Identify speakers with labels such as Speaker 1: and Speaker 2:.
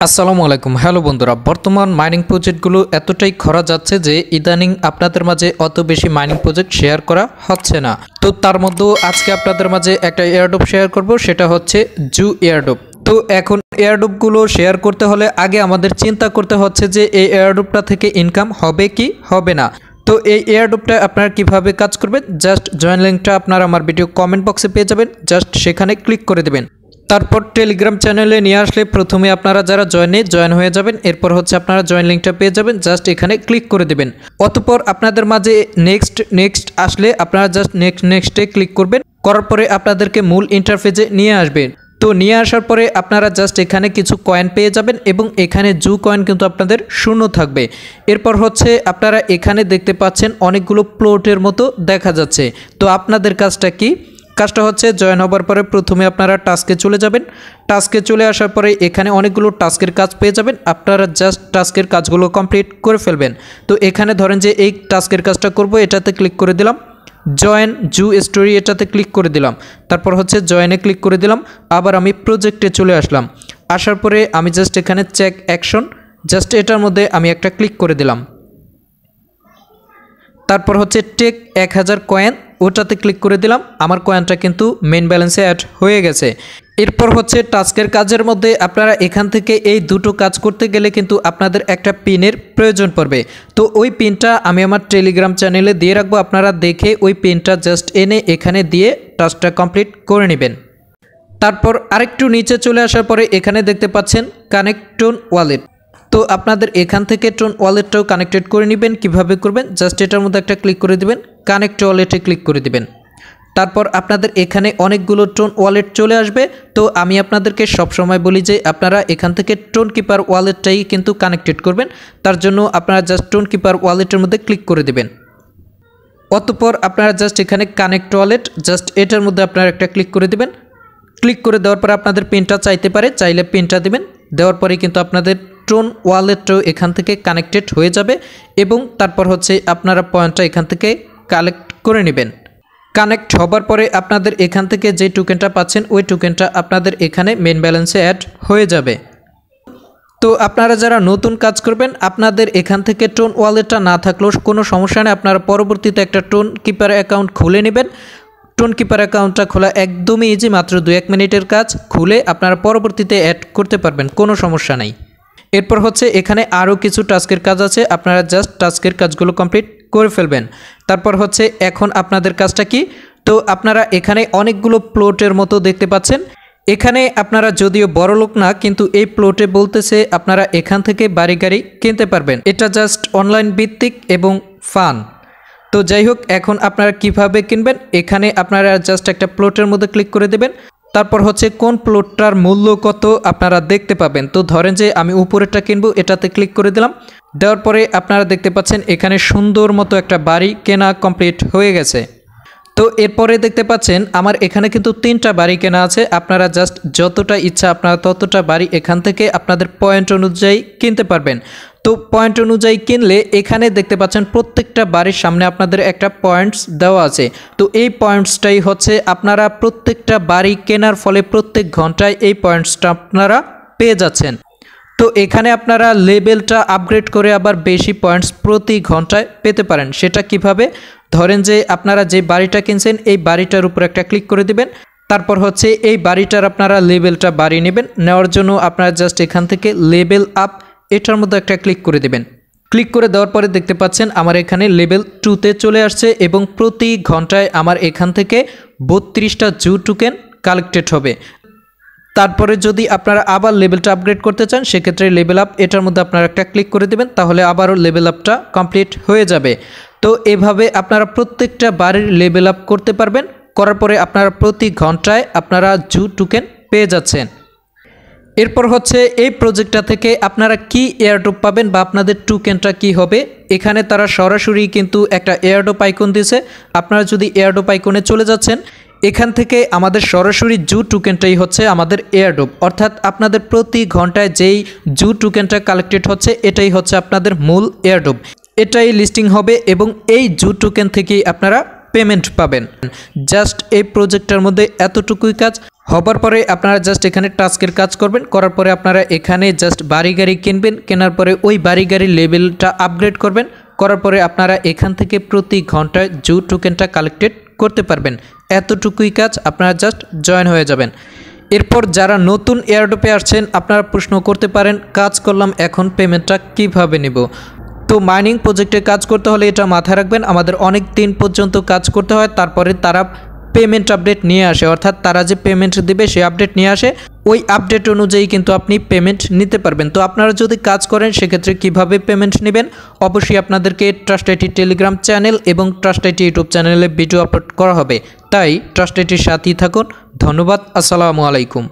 Speaker 1: আসসালামু আলাইকুম। হ্যালো বন্ধুরা, বর্তমান মাইনিং প্রজেক্টগুলো এতটাই খরা যাচ্ছে যে ইদানিং আপনাদের মাঝে অত বেশি মাইনিং প্রজেক্ট শেয়ার করা হচ্ছে না। তো তার মধ্যেও আজকে আপনাদের মাঝে একটা এয়ারড্রপ শেয়ার করব, সেটা হচ্ছে জু এয়ারড্রপ। তো এখন এয়ারড্রপগুলো শেয়ার করতে হলে আগে আমাদের চিন্তা করতে হচ্ছে যে এই এয়ারড্রপটা থেকে ইনকাম হবে কি হবে না। তো এই এয়ারড্রপটা আপনারা কিভাবে কাজ করবেন, জাস্ট জয়েন লিঙ্কটা আপনারা আমার ভিডিও কমেন্ট বক্সে পেয়ে যাবেন, জাস্ট সেখানে ক্লিক করে দেবেন। তারপর টেলিগ্রাম চ্যানেলে নিয়ে আসলে প্রথমে আপনারা যারা জয়েন হয়ে যাবেন, এরপর হচ্ছে আপনারা জয়েন লিঙ্কটা পেয়ে যাবেন, জাস্ট এখানে ক্লিক করে দেবেন। অতঃপর আপনাদের মাঝে নেক্সট আসলে আপনারা জাস্ট নেক্সটে ক্লিক করবেন, করার পরে আপনাদেরকে মূল ইন্টারফেসে নিয়ে আসবেন। তো নিয়ে আসার পরে আপনারা জাস্ট এখানে কিছু কয়েন পেয়ে যাবেন এবং এখানে জু কয়েন কিন্তু আপনাদের শূন্য থাকবে। এরপর হচ্ছে আপনারা এখানে দেখতে পাচ্ছেন অনেকগুলো প্লটের মতো দেখা যাচ্ছে। তো আপনাদের কাজটা কি? কাজটা হচ্ছে জয়েন হবার পরে প্রথমে আপনারা টাস্কে চলে যাবেন। টাস্কে চলে আসার পরে এখানে অনেকগুলো টাস্কের কাজ পেয়ে যাবেন, আপনারা জাস্ট টাস্কের কাজগুলো কমপ্লিট করে ফেলবেন। তো এখানে ধরেন যে এই টাস্কের কাজটা করব, এটাতে ক্লিক করে দিলাম। জয়েন জু স্টোরি এটাতে ক্লিক করে দিলাম। তারপর হচ্ছে জয়েনে ক্লিক করে দিলাম। আবার আমি প্রজেক্টে চলে আসলাম। আসার পরে আমি জাস্ট এখানে চেক অ্যাকশন, জাস্ট এটার মধ্যে আমি একটা ক্লিক করে দিলাম। তারপর হচ্ছে টেক 1000 কয়েন, ওটাতে ক্লিক করে দিলাম। আমার কয়েনটা কিন্তু মেইন ব্যালেন্সে অ্যাড হয়ে গেছে। এরপর হচ্ছে টাস্কের কাজের মধ্যে আপনারা এখান থেকে এই দুটো কাজ করতে গেলে কিন্তু আপনাদের একটা পিনের প্রয়োজন পড়বে। তো ওই পিনটা আমি আমার টেলিগ্রাম চ্যানেলে দিয়ে রাখবো, আপনারা দেখে ওই পিনটা জাস্ট এনে এখানে দিয়ে টাস্কটা কমপ্লিট করে নেবেন। তারপর আরেকটু নিচে চলে আসার পরে এখানে দেখতে পাচ্ছেন কানেক্ট টোন ওয়ালেট। তো আপনাদের এখান থেকে টোন ওয়ালেটটাও কানেক্টেড করে নেবেন। কিভাবে করবেন, জাস্ট এটার মধ্যে একটা ক্লিক করে দিবেন, কানেক্ট ওয়ালেটে ক্লিক করে দিবেন। তারপর আপনাদের এখানে অনেকগুলো টোন ওয়ালেট চলে আসবে। তো আমি আপনাদেরকে সবসময় বলি যে আপনারা এখান থেকে টোন কিপার ওয়ালেটটাই কিন্তু কানেক্টেড করবেন। তার জন্য আপনারা জাস্ট টোন কিপার ওয়ালেটের মধ্যে ক্লিক করে দিবেন। অতঃপর আপনারা জাস্ট এখানে কানেক্ট ওয়ালেট, জাস্ট এটার মধ্যে আপনারা একটা ক্লিক করে দিবেন। ক্লিক করে দেওয়ার পরে আপনাদের পিনটা চাইতে পারে, চাইলে পিনটা দিবেন। দেওয়ার পরে কিন্তু আপনাদের টোন ওয়ালেটটাও এখান থেকে কানেক্টেড হয়ে যাবে এবং তারপর হচ্ছে আপনারা পয়েন্টটা এখান থেকে কালেক্ট করে নেবেন। কানেক্ট হবার পরে আপনাদের এখান থেকে যে টোকেনটা পাচ্ছেন ওই টোকেনটা আপনাদের এখানে মেইন ব্যালেন্সে অ্যাড হয়ে যাবে। তো আপনারা যারা নতুন কাজ করবেন, আপনাদের এখান থেকে টোন ওয়ালেটটা না থাকলেও কোনো সমস্যা নেই, আপনারা পরবর্তীতে একটা টোন কিপার অ্যাকাউন্ট খুলে নেবেন। টোন কিপার অ্যাকাউন্টটা খোলা একদমই ইজি, মাত্র 2-1 মিনিটের কাজ। খুলে আপনারা পরবর্তীতে অ্যাড করতে পারবেন, কোনো সমস্যা নাই। এরপর হচ্ছে এখানে আরও কিছু টাস্কের কাজ আছে, আপনারা জাস্ট টাস্কের কাজগুলো কমপ্লিট করে ফেলবেন। তারপর হচ্ছে এখন আপনাদের কাজটা কি? তো আপনারা এখানে অনেকগুলো প্লটের মতো দেখতে পাচ্ছেন। এখানে আপনারা যদিও বড় লোক না, কিন্তু এই প্লটে বলতেছে আপনারা এখান থেকে বাড়ি গাড়ি কিনতে পারবেন। এটা জাস্ট অনলাইন ভিত্তিক এবং ফান। তো যাই হোক, এখন আপনারা কিভাবে কিনবেন, এখানে আপনারা জাস্ট একটা প্লটের মধ্যে ক্লিক করে দেবেন। তারপর হচ্ছে কোন প্লটটার মূল্য কত আপনারা দেখতে পাবেন। তো ধরেন যে আমি উপরেরটা কিনবো, এটাতে ক্লিক করে দিলাম। দেওয়ার পরে আপনারা দেখতে পাচ্ছেন এখানে সুন্দর মতো একটা বাড়ি কেনা কমপ্লিট হয়ে গেছে। তো এরপরে দেখতে পাচ্ছেন আমার এখানে কিন্তু 3টা বাড়ি কেনা আছে। আপনারা জাস্ট যতটা ইচ্ছা আপনারা ততটা বাড়ি এখান থেকে আপনাদের পয়েন্ট অনুযায়ী কিনতে পারবেন। তো পয়েন্ট অনুযায়ী কিনলে এখানে দেখতে পাচ্ছেন প্রত্যেকটা বাড়ির সামনে আপনাদের একটা পয়েন্টস দেওয়া আছে। তো এই পয়েন্টসটাই হচ্ছে আপনারা প্রত্যেকটা বাড়ি কেনার ফলে প্রত্যেক ঘন্টায় এই পয়েন্টসটা আপনারা পেয়ে যাচ্ছেন। তো এখানে আপনারা লেভেলটা আপগ্রেড করে আবার বেশি পয়েন্টস প্রতি ঘন্টায় পেতে পারেন। সেটা কিভাবে? ধরেন যে আপনারা যে বাড়িটা কিনছেন এই বাড়িটার উপর একটা ক্লিক করে দিবেন। তারপর হচ্ছে এই বাড়িটার আপনারা লেভেলটা বাড়িয়ে নেবেন। নেওয়ার জন্য আপনারা জাস্ট এখান থেকে লেভেল আপ এটার মধ্যে একটা ক্লিক করে দিবেন। ক্লিক করে দেওয়ার পরে দেখতে পাচ্ছেন আমার এখানে লেভেল 2তে চলে আসছে এবং প্রতি ঘন্টায় আমার এখান থেকে 32টা জু টোকেন কালেক্টেড হবে। তারপরে যদি আপনারা আবার লেভেলটা আপগ্রেড করতে চান, সেক্ষেত্রে লেভেল আপ এটার মধ্যে আপনারা একটা ক্লিক করে দেবেন, তাহলে আবারও লেভেল আপটা কমপ্লিট হয়ে যাবে। তো এভাবে আপনারা প্রত্যেকটা বাড়ির লেভেল আপ করতে পারবেন। করার পরে আপনারা প্রতি ঘন্টায় আপনারা জু টোকেন পেয়ে যাচ্ছেন। এরপর হচ্ছে এই প্রজেক্টটা থেকে আপনারা কি এয়ারড্রপ পাবেন বা আপনাদের টোকেনটা কি হবে। এখানে তারা সরাসরি কিন্তু একটা এয়ারড্রপ আইকন দিয়েছে। আপনারা যদি এয়ারড্রপ আইকনে চলে যাচ্ছেন, এখান থেকে আমাদের সরাসরি জু টোকেনটাই হচ্ছে আমাদের এয়ারড্রপ, অর্থাৎ আপনাদের প্রতি ঘন্টায় যেই জু টোকেনটা কালেক্টেড হচ্ছে এটাই হচ্ছে আপনাদের মূল এয়ারড্রপ। এটাই লিস্টিং হবে এবং এই জু টোকেন থেকেই আপনারা পেমেন্ট পাবেন। জাস্ট এই প্রজেক্টের মধ্যে এতটুকুই কাজ। হবার পরে আপনারা জাস্ট এখানে টাস্কের কাজ করবেন, করার পরে আপনারা এখানে জাস্ট বাড়ি গাড়ি কিনবেন, কেনার পরে ওই বাড়ি গাড়ির লেভেলটা আপগ্রেড করবেন, করার পরে আপনারা এখান থেকে প্রতি ঘন্টায় জু টোকেনটা কালেক্টেড করতে পারবেন। এতটুকুই কাজ, আপনারা জাস্ট জয়েন হয়ে যাবেন। এরপর যারা নতুন এয়ারড্রপে আসছেন আপনারা প্রশ্ন করতে পারেন কাজ করলাম এখন পেমেন্টটা কিভাবে নেব। তো মাইনিং প্রজেক্টে কাজ করতে হলে এটা মাথায় রাখবেন, আমাদের অনেক দিন পর্যন্ত কাজ করতে হয়, তারপরে তারা পেমেন্ট আপডেট নিয়ে আসে, অর্থাৎ তারা যে পেমেন্ট দিবে সেই আপডেট নিয়ে আসে, ওই আপডেট অনুযায়ী কিন্তু আপনি পেমেন্ট নিতে পারবেন। তো আপনারা যদি কাজ করেন সেক্ষেত্রে কিভাবে পেমেন্ট নেবেন, অবশ্যই আপনাদেরকে ট্রাস্ট আইটি টেলিগ্রাম চ্যানেল এবং ট্রাস্ট আইটি ইউটিউব চ্যানেলে ভিডিও আপলোড করা হবে, তাই ট্রাস্ট আইটির সাথেই থাকুন। ধন্যবাদ, আসসালামু আলাইকুম।